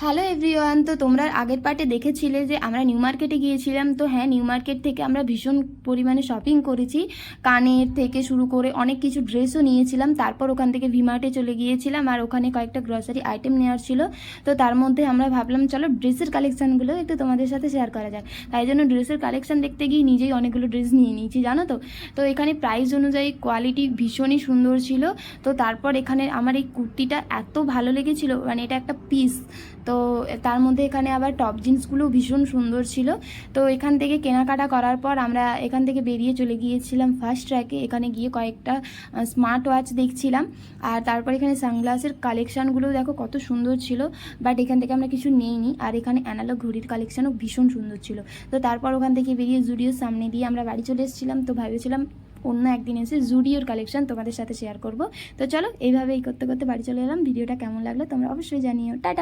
Hello everyone. তো তোমরা আগের পার্টে দেখেছিলে যে আমরা নিউ মার্কেটে গিয়েছিলাম। তো হ্যাঁ, নিউ মার্কেট থেকে আমরা ভীষণ পরিমাণে শপিং করেছি, কানের থেকে শুরু করে অনেক কিছু ড্রেসও নিয়েছিলাম। তারপর ওখান থেকে ভিমার্টে চলে গিয়েছিলাম, আর ওখানে কয়েকটা গ্রসারি আইটেম নেওয়ার ছিল। তো তার মধ্যে আমরা ভাবলাম চলো ড্রেসের কালেকশানগুলো একটু তোমাদের সাথে শেয়ার করা যাক। তাই জন্য ড্রেসের কালেকশান দেখতে গিয়ে নিজেই অনেকগুলো ড্রেস নিয়ে নিয়েছি, জানো তো। তো এখানে প্রাইস অনুযায়ী কোয়ালিটি ভীষণই সুন্দর ছিল। তো তারপর এখানে আমার এই কুর্তিটা এত ভালো লেগেছিল, মানে এটা একটা পিস। তো তার মধ্যে এখানে আবার টপ জিন্সগুলো ভীষণ সুন্দর ছিল। তো এখান থেকে কেনাকাটা করার পর আমরা এখান থেকে বেরিয়ে চলে গিয়েছিলাম ফার্স্ট ট্র্যাকে। এখানে গিয়ে কয়েকটা স্মার্ট ওয়াচ দেখছিলাম, আর তারপর এখানে সানগ্লাসের কালেকশানগুলো দেখো কত সুন্দর ছিল। বাট এখান থেকে আমরা কিছু নেইনি। আর এখানে অ্যানালগ ঘড়ির কালেকশানও ভীষণ সুন্দর ছিল। তো তারপর ওখান থেকে বেরিয়ে জুডিওর সামনে দিয়ে আমরা বাড়ি চলে এসেছিলাম। তো ভেবেছিলাম অন্য একদিন এসে জুডিওর কালেকশান তোমাদের সাথে শেয়ার করব। তো চলো এইভাবে করতে করতে বাড়ি চলে এলাম। ভিডিওটা কেমন লাগলো তোমরা অবশ্যই জানিও। টাটা।